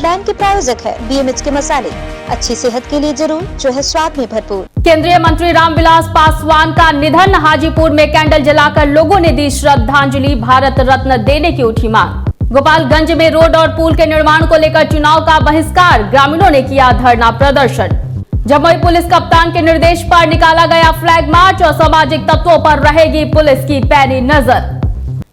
Plan के प्रायोजक है BMH के मसाले, अच्छी सेहत के लिए जरूर, जो है स्वाद में भरपूर। केंद्रीय मंत्री रामविलास पासवान का निधन, हाजीपुर में कैंडल जलाकर लोगों ने दी श्रद्धांजलि, भारत रत्न देने की उठी मांग। गोपालगंज में रोड और पुल के निर्माण को लेकर चुनाव का बहिष्कार, ग्रामीणों ने किया धरना प्रदर्शन। जमुई पुलिस कप्तान के निर्देश पर निकाला गया फ्लैग मार्च, और सामाजिक तत्वों पर रहेगी पुलिस की पैनी नजर।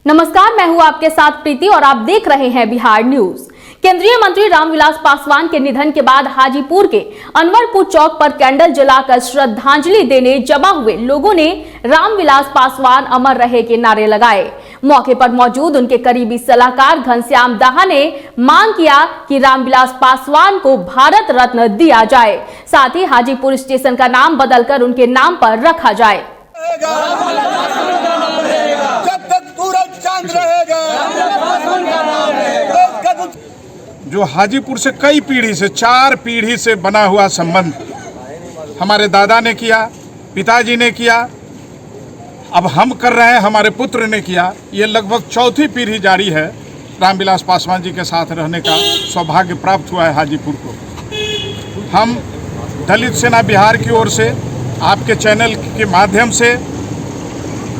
नमस्कार, मैं हूं आपके साथ प्रीति और आप देख रहे हैं बिहार न्यूज। केंद्रीय मंत्री रामविलास पासवान के निधन के बाद हाजीपुर के अनवरपुर चौक पर कैंडल जलाकर श्रद्धांजलि देने जमा हुए लोगों ने रामविलास पासवान अमर रहे के नारे लगाए। मौके पर मौजूद उनके करीबी सलाहकार घनश्याम दाहा ने मांग किया कि रामविलास पासवान को भारत रत्न दिया जाए, साथ ही हाजीपुर स्टेशन का नाम बदलकर उनके नाम पर रखा जाए। जब तक सूरज चांद रहेगा, जो हाजीपुर से कई पीढ़ी से 4 पीढ़ी से बना हुआ संबंध हमारे दादा ने किया, पिताजी ने किया, अब हम कर रहे हैं, हमारे पुत्र ने किया, ये लगभग 4थी पीढ़ी जारी है। रामविलास पासवान जी के साथ रहने का सौभाग्य प्राप्त हुआ है हाजीपुर को। हम दलित सेना बिहार की ओर से आपके चैनल के माध्यम से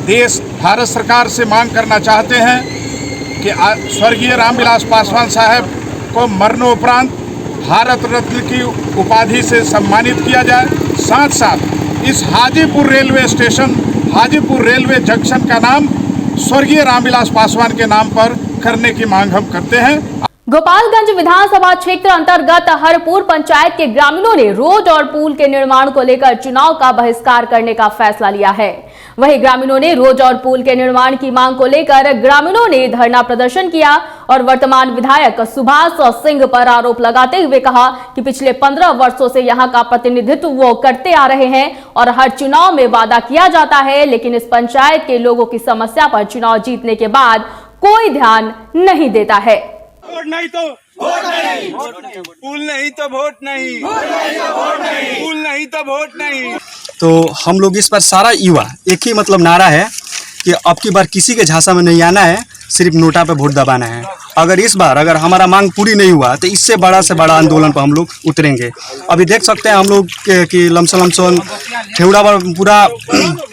देश भारत सरकार से मांग करना चाहते हैं कि स्वर्गीय रामविलास पासवान साहब को मरणोपरांत भारत रत्न की उपाधि से सम्मानित किया जाए। साथ साथ इस Hajipur railway station, Hajipur railway junction का नाम स्वर्गीय रामविलास पासवान के नाम पर करने की मांग हम करते हैं। गोपालगंज विधानसभा क्षेत्र अंतर्गत हरपुर पंचायत के ग्रामीणों ने रोड और पुल के निर्माण को लेकर चुनाव का बहिष्कार करने का फैसला लिया है। वहीं ग्रामीणों ने रोड और पुल के निर्माण की मांग को लेकर ग्रामीणों ने धरना प्रदर्शन किया और वर्तमान विधायक सुभाष सिंह पर आरोप लगाते हुए कहा कि पिछले 15 वर्षों से यहां का प्रतिनिधित्व वो करते आ रहे हैं और हर चुनाव में वादा किया जाता है, लेकिन इस पंचायत के लोगों की समस्या पर चुनाव जीतने के बाद कोई ध्यान नहीं देता है। वोट नहीं तो वोट नहीं, पुल नहीं तो वोट नहीं, पुल नहीं तो वोट नहीं। तो हम लोग इस पर सारा युवा एक ही मतलब नारा है कि अब की बार किसी के झांसा में नहीं आना है, सिर्फ नोटा पे वोट दबाना है। अगर इस बार अगर हमारा मांग पूरी नहीं हुआ तो इससे बड़ा से बड़ा आंदोलन पर हम लोग उतरेंगे। अभी देख सकते हैं हम लोग कि लमसम ठेवड़ा भर पूरा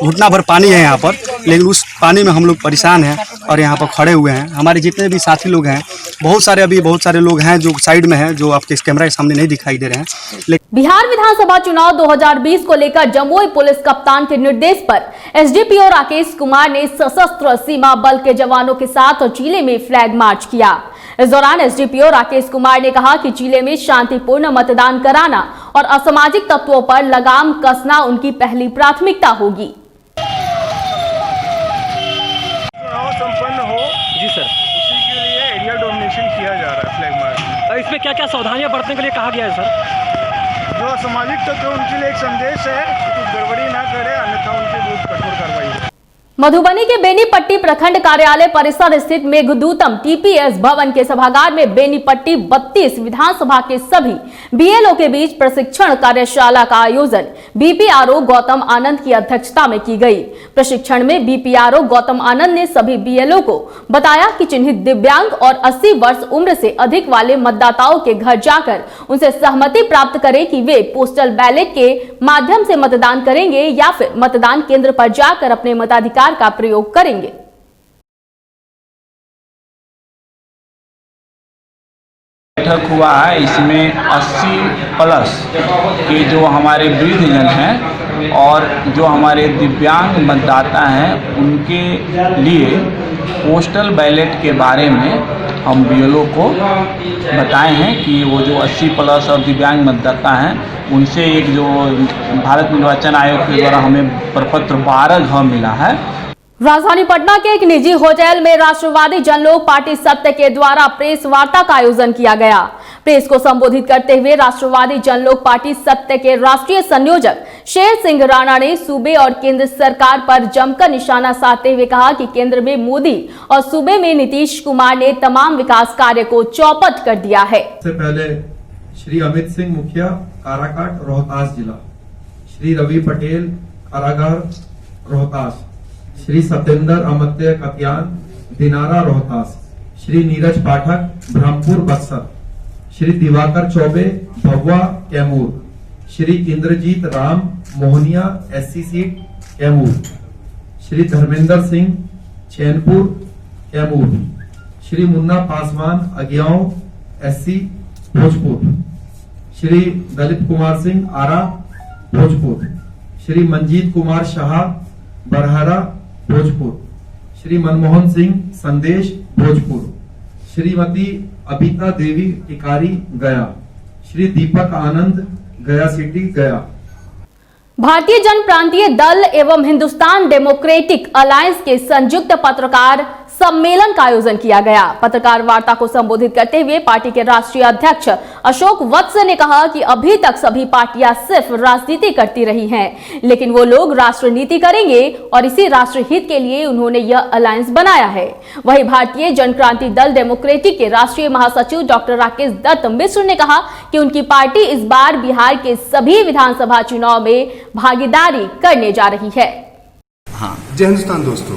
घुटना भर पानी है यहाँ पर, लेकिन उस पानी में हम लोग परेशान हैं और यहाँ पर खड़े हुए हैं। हमारे जितने भी साथी लोग हैं, बहुत सारे लोग हैं जो साइड में हैं, जो आपके कैमरा के सामने नहीं दिखाई दे रहे हैं। बिहार विधानसभा चुनाव 2020 को लेकर जमुई पुलिस कप्तान के निर्देश पर SDPO राकेश कुमार ने सशस्त्र सीमा बल के जवानों के साथ जिले में फ्लैग मार्च किया। इस दौरान SDPO राकेश कुमार ने कहा कि जिले में शांतिपूर्ण मतदान कराना और असामाजिक तत्वों पर लगाम कसना उनकी पहली प्राथमिकता होगी। चुनाव संपन्न हो जी सर, उसी के लिए एरिया डोमिनेशन किया जा रहा है फ्लैग मार्च। इसमें क्या क्या सावधानियां बरतने के लिए कहा गया है सर? जो असामाजिक तत्व उनके लिए एक संदेश है कि कुछ गड़बड़ी ना करे, अन्यथा उनके विरुद्ध कठोर कार्रवाई हो। मधुबनी के बेनीपट्टी प्रखंड कार्यालय परिसर स्थित मेघदूतम TPS भवन के सभागार में बेनीपट्टी 32 विधानसभा के सभी BLO के बीच प्रशिक्षण कार्यशाला का आयोजन BPRO गौतम आनंद की अध्यक्षता में की गई। प्रशिक्षण में BPRO गौतम आनंद ने सभी BLO को बताया कि चिन्हित दिव्यांग और 80 वर्ष उम्र से अधिक वाले मतदाताओं के घर जाकर उनसे सहमति प्राप्त करें कि वे पोस्टल बैलेट के माध्यम से मतदान करेंगे या फिर मतदान केंद्र पर जाकर अपने मताधिकार का प्रयोग करेंगे। बैठक हुआ है, इसमें 80+ के जो हमारे वृद्धजन हैं और जो हमारे दिव्यांग मतदाता हैं उनके लिए पोस्टल बैलेट के बारे में हम BLO को बताए हैं कि वो जो 80+ और दिव्यांग मतदाता हैं उनसे एक जो भारत निर्वाचन आयोग के द्वारा हमें प्रपत्र 12 मिला है। राजधानी पटना के एक निजी होटल में राष्ट्रवादी जनलोक पार्टी सत्य के द्वारा प्रेस वार्ता का आयोजन किया गया। प्रेस को संबोधित करते हुए राष्ट्रवादी जनलोक पार्टी सत्य के राष्ट्रीय संयोजक शेर सिंह राणा ने सूबे और केंद्र सरकार पर जमकर निशाना साधते हुए कहा कि केंद्र में मोदी और सूबे में नीतीश कुमार ने तमाम विकास कार्य को चौपट कर दिया है। सबसे पहले श्री अमित सिंह मुखिया काराकाट रोहतास जिला, श्री रवि पटेल कारागार Rohtas, Shri Satyendra Amatya Katiyan Dinara Rohtas, Shri Neeraj Pathak Brahmpur Buxar, Shri Diwakar Choubey Bhabua Kaimur, Shri Indrajit Ram Mohania SC seat Kaimur, Shri Dharmendra Singh Chainpur Kaimur, Shri Munna Paswan Agiaon SC Bhojpur, Shri Dalit Kumar Singh Arrah Bhojpur, Shri Manjeet Kumar Shah Barhara Bhojpur, Shri Manmohan Singh Sandesh Bhojpur, Shrimati Abita देवी टिकारी गया, श्री दीपक आनंद गया सिटी गया। भारतीय जन प्रांतीय दल एवं हिंदुस्तान डेमोक्रेटिक अलायंस के संयुक्त पत्रकार सम्मेलन का आयोजन किया गया। पत्रकार वार्ता को संबोधित करते हुए पार्टी के राष्ट्रीय अध्यक्ष अशोक वत्स ने कहा कि अभी तक सभी पार्टियां सिर्फ राजनीति करती रही हैं, लेकिन वो लोग राष्ट्र नीति करेंगे और इसी राष्ट्र हित के लिए उन्होंने यह अलायंस बनाया है। वहीं भारतीय जन क्रांति दल डेमोक्रेटिक के राष्ट्रीय महासचिव डॉक्टर राकेश दत्त मिश्र ने कहा कि उनकी पार्टी इस बार बिहार के सभी विधानसभा चुनाव में भागीदारी करने जा रही है। जय हिंदुस्तान दोस्तों,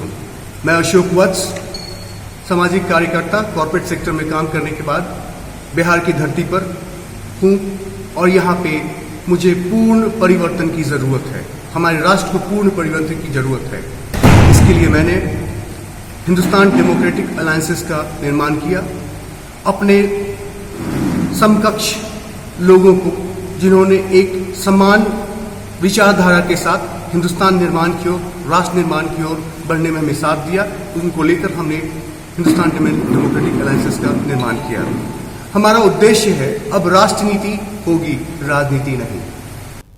मैं अशोक वत्स, सामाजिक कार्यकर्ता, कॉर्पोरेट सेक्टर में काम करने के बाद बिहार की धरती पर हूँ और यहाँ पे मुझे पूर्ण परिवर्तन की ज़रूरत है। हमारे राष्ट्र को पूर्ण परिवर्तन की ज़रूरत है। इसके लिए मैंने हिंदुस्तान डेमोक्रेटिक अलायंसेस का निर्माण किया, अपने समकक्ष लोगों को जिन्होंने एक समान विचारधारा के साथ हिंदुस्तान निर्माण की ओर, राष्ट्र निर्माण की ओर बढ़ने में हमें साथ दिया, उनको लेकर हमने हिंदुस्तान डेमोक्रेटिक अलायंसेस का निर्माण किया। हमारा उद्देश्य है अब राष्ट्र नीति होगी, राजनीति नहीं।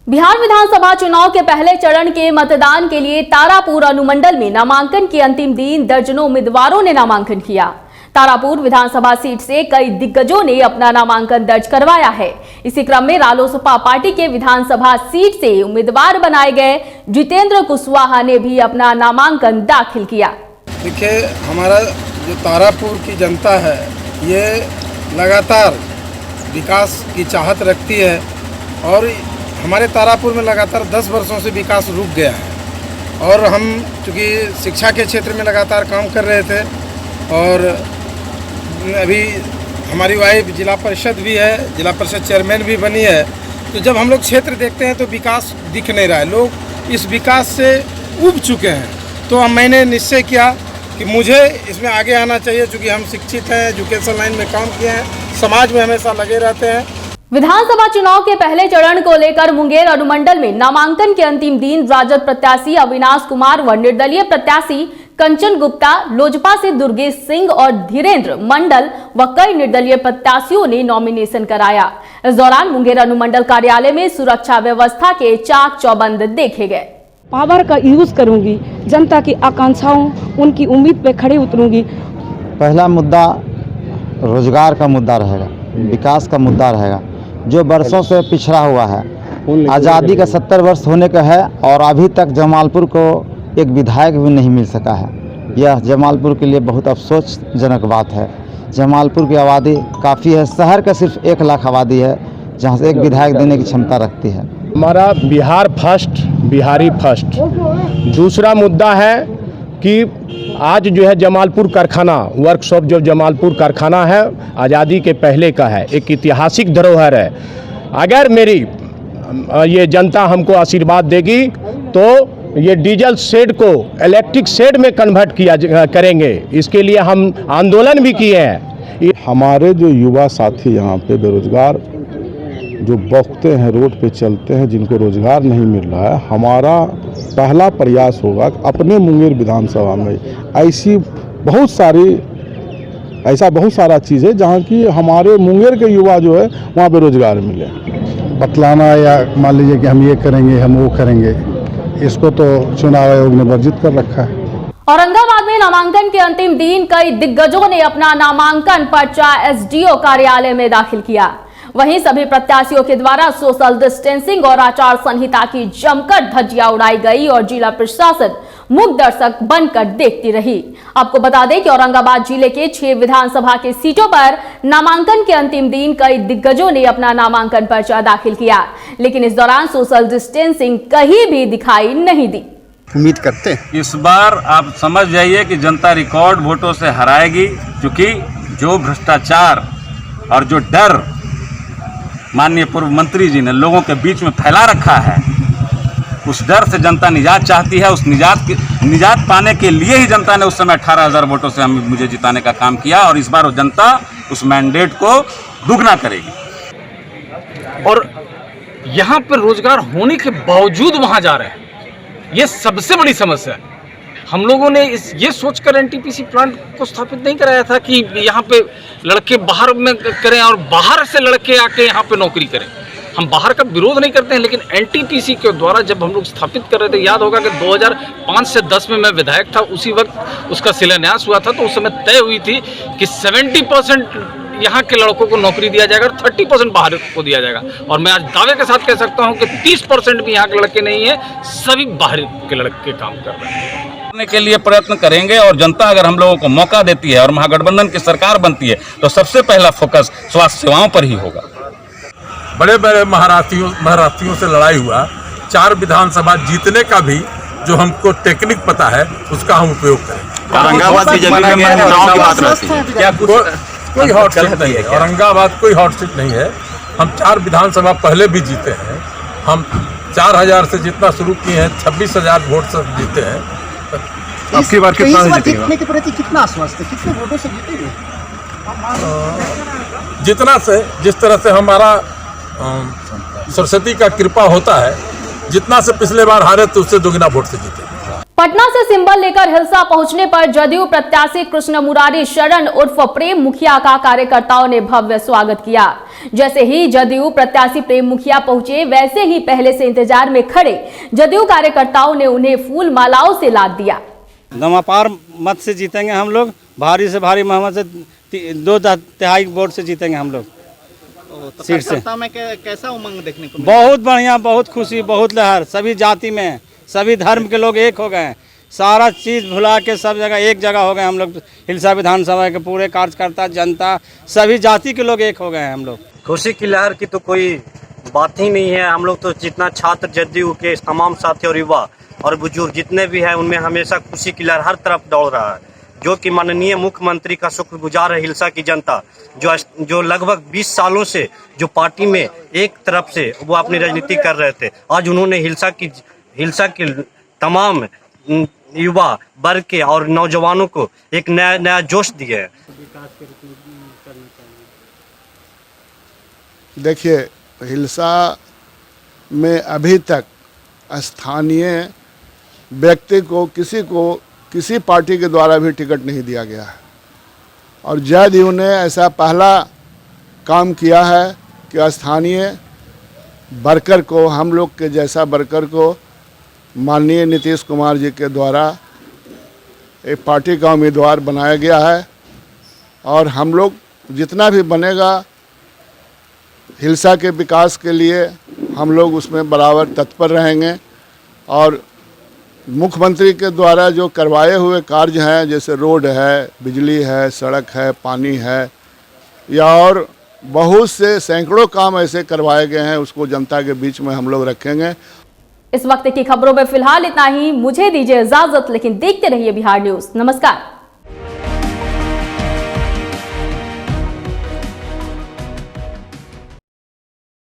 बिहार विधानसभा चुनाव के पहले चरण के मतदान के लिए तारापुर अनुमंडल में नामांकन के अंतिम दिन दर्जनों उम्मीदवारों ने नामांकन किया। तारापुर विधानसभा सीट से कई दिग्गजों ने अपना नामांकन दर्ज करवाया है। इसी क्रम में रालोसपा पार्टी के विधानसभा सीट से उम्मीदवार बनाए गए जितेंद्र कुशवाहा ने भी अपना नामांकन दाखिल किया। देखिए, हमारा जो तारापुर की जनता है ये लगातार विकास की चाहत रखती है और हमारे तारापुर में लगातार 10 वर्षों से विकास रुक गया है और हम चूँकि शिक्षा के क्षेत्र में लगातार काम कर रहे थे और अभी हमारी वाइफ जिला परिषद भी है, जिला परिषद चेयरमैन भी बनी है, तो जब हम लोग क्षेत्र देखते हैं तो विकास दिख नहीं रहा है, लोग इस विकास से ऊब चुके हैं। तो मैंने निश्चय किया कि मुझे इसमें आगे आना चाहिए, क्योंकि हम शिक्षित हैं, एजुकेशन लाइन में काम किए हैं, समाज में हमेशा लगे रहते हैं। विधानसभा चुनाव के पहले चरण को लेकर मुंगेर अनुमंडल में नामांकन के अंतिम दिन राजद प्रत्याशी अविनाश कुमार व निर्दलीय प्रत्याशी कंचन गुप्ता, लोजपा से दुर्गेश सिंह और धीरेन्द्र मंडल व कई निर्दलीय प्रत्याशियों ने नॉमिनेशन कराया। इस दौरान मुंगेर अनुमंडल कार्यालय में सुरक्षा व्यवस्था के चाक चौबंद देखे गए। पावर का यूज करूंगी, जनता की आकांक्षाओं, उनकी उम्मीद पे खड़े उतरूंगी। पहला मुद्दा रोजगार का मुद्दा रहेगा, विकास का मुद्दा रहेगा, जो वर्षों से पिछड़ा हुआ है। आज़ादी का 70 वर्ष होने का है और अभी तक जमालपुर को एक विधायक भी नहीं मिल सका है। यह जमालपुर के लिए बहुत अफसोसजनक बात है। जमालपुर की आबादी काफ़ी है, शहर का सिर्फ 1 लाख आबादी है, जहाँ से एक विधायक देने की क्षमता रखती है। हमारा बिहार फर्स्ट, बिहारी फर्स्ट। दूसरा मुद्दा है कि आज जो है जमालपुर कारखाना, वर्कशॉप जो जमालपुर कारखाना है आज़ादी के पहले का है, एक ऐतिहासिक धरोहर है। अगर मेरी ये जनता हमको आशीर्वाद देगी तो ये डीजल शेड को इलेक्ट्रिक शेड में कन्वर्ट करेंगे। इसके लिए हम आंदोलन भी किए हैं। हमारे जो युवा साथी यहाँ पे बेरोजगार जो बौखते हैं, रोड पे चलते हैं, जिनको रोजगार नहीं मिल रहा है, हमारा पहला प्रयास होगा कि अपने मुंगेर विधानसभा में ऐसा बहुत सारा चीज़ है जहाँ की हमारे मुंगेर के युवा जो है वहाँ पे रोजगार मिले। बतलाना या मान लीजिए कि हम ये करेंगे, हम वो करेंगे, इसको तो चुनाव आयोग ने वर्जित कर रखा है। औरंगाबाद में नामांकन के अंतिम दिन कई दिग्गजों ने अपना नामांकन पर्चा SDO कार्यालय में दाखिल किया। वहीं सभी प्रत्याशियों के द्वारा सोशल डिस्टेंसिंग और आचार संहिता की जमकर धज्जियां उड़ाई गई और जिला प्रशासन मूक दर्शक बनकर देखती रही। आपको बता दें कि औरंगाबाद जिले के 6 विधानसभा के सीटों पर नामांकन के अंतिम दिन कई दिग्गजों ने अपना नामांकन पर्चा दाखिल किया, लेकिन इस दौरान सोशल डिस्टेंसिंग कहीं भी दिखाई नहीं दी। उम्मीद करते हैं इस बार आप समझ जाइए कि जनता रिकॉर्ड वोटों से हराएगी, क्योंकि जो भ्रष्टाचार और जो डर माननीय पूर्व मंत्री जी ने लोगों के बीच में फैला रखा है, उस डर से जनता निजात चाहती है। उस निजात पाने के लिए ही जनता ने उस समय 18,000 वोटों से मुझे जिताने का काम किया, और इस बार वो जनता उस मैंडेट को दुगना करेगी। और यहाँ पर रोजगार होने के बावजूद वहाँ जा रहे हैं, ये सबसे बड़ी समस्या है। हम लोगों ने ये सोचकर एनटीपीसी प्लांट को स्थापित नहीं कराया था कि यहाँ पे लड़के बाहर में करें और बाहर से लड़के आके यहाँ पे नौकरी करें। हम बाहर का विरोध नहीं करते हैं, लेकिन एनटीपीसी के द्वारा जब हम लोग स्थापित कर रहे थे, याद होगा कि 2005 से 10 में मैं विधायक था, उसी वक्त उसका शिलान्यास हुआ था। तो उस समय तय हुई थी कि 70% यहाँ के लड़कों को नौकरी दिया जाएगा और 30% बाहर को दिया जाएगा। और मैं आज दावे के साथ कह सकता हूँ कि 30% भी यहाँ के लड़के नहीं है, सभी बाहर के लड़के काम कर रहे हैं। के लिए प्रयत्न करेंगे, और जनता अगर हम लोगों को मौका देती है और महागठबंधन की सरकार बनती है तो सबसे पहला फोकस स्वास्थ्य सेवाओं पर ही होगा। बड़े बड़े महाराष्ट्रियों से लड़ाई हुआ, 4 विधानसभा जीतने का भी जो हमको टेक्निक पता है उसका हम उपयोग करें। औरंगाबाद की जमीन में चुनाव की बात रहती है, क्या कोई हॉट सीट नहीं है औरंगाबाद, कोई हॉट सीट नहीं है। हम 4 विधानसभा पहले भी जीते हैं। हम 4,000 से जितना शुरू किए हैं, 26,000 वोट से जीते हैं। आपकी बार कितना जीतने के प्रति कितना आश्वस्त है, कितने वोटों से जीतेंगे? जितना से जिस तरह से हमारा सरस्वती का कृपा होता है, जितना से पिछले बार हारे तो उससे दोगुना वोट से जीते। पटना से सिंबल लेकर हिलसा पहुंचने पर जदयू प्रत्याशी कृष्ण मुरारी शरण उर्फ प्रेम मुखिया का कार्यकर्ताओं ने भव्य स्वागत किया। जैसे ही जदयू प्रत्याशी प्रेम मुखिया पहुंचे, वैसे ही पहले से इंतजार में खड़े जदयू कार्यकर्ताओं ने उन्हें फूल मालाओं से लाद दिया। दमापार मत से जीतेंगे हम लोग, भारी से भारी मोहम्मद से 2/3 वोट से जीतेंगे हम लोग सीट से। में कैसा उमंग देखने को? बहुत बढ़िया, बहुत खुशी, बहुत लहर। सभी जाति में सभी धर्म के लोग एक हो गए हैं। सारा चीज़ भुला के सब जगह एक जगह हो गए हम लोग। हिलसा विधानसभा के पूरे कार्यकर्ता, जनता, सभी जाति के लोग एक हो गए हैं हम लोग। खुशी की लहर की तो कोई बात ही नहीं है। हम लोग तो जितना छात्र, जदयू के तमाम साथी और युवा और बुजुर्ग जितने भी हैं, उनमें हमेशा खुशी की लहर हर तरफ दौड़ रहा है, जो कि माननीय मुख्यमंत्री का शुक्रगुजार है हिलसा की जनता, जो लगभग 20 सालों से जो पार्टी में एक तरफ से वो अपनी राजनीति कर रहे थे, आज उन्होंने हिलसा के तमाम युवा वर्ग के और नौजवानों को एक नया जोश दिया है। देखिए, हिलसा में अभी तक स्थानीय व्यक्ति को किसी पार्टी के द्वारा भी टिकट नहीं दिया गया है, और जदयू ने ऐसा पहला काम किया है कि स्थानीय वर्कर को, हम लोग के जैसा वर्कर को माननीय नीतीश कुमार जी के द्वारा एक पार्टी का उम्मीदवार बनाया गया है। और हम लोग जितना भी बनेगा हिलसा के विकास के लिए हम लोग उसमें बराबर तत्पर रहेंगे। और मुख्यमंत्री के द्वारा जो करवाए हुए कार्य हैं, जैसे रोड है, बिजली है, सड़क है, पानी है, या और बहुत से सैकड़ों काम ऐसे करवाए गए हैं, उसको जनता के बीच में हम लोग रखेंगे। इस वक्त की खबरों में फिलहाल इतना ही। मुझे दीजिए इजाजत, लेकिन देखते रहिए बिहार न्यूज। नमस्कार।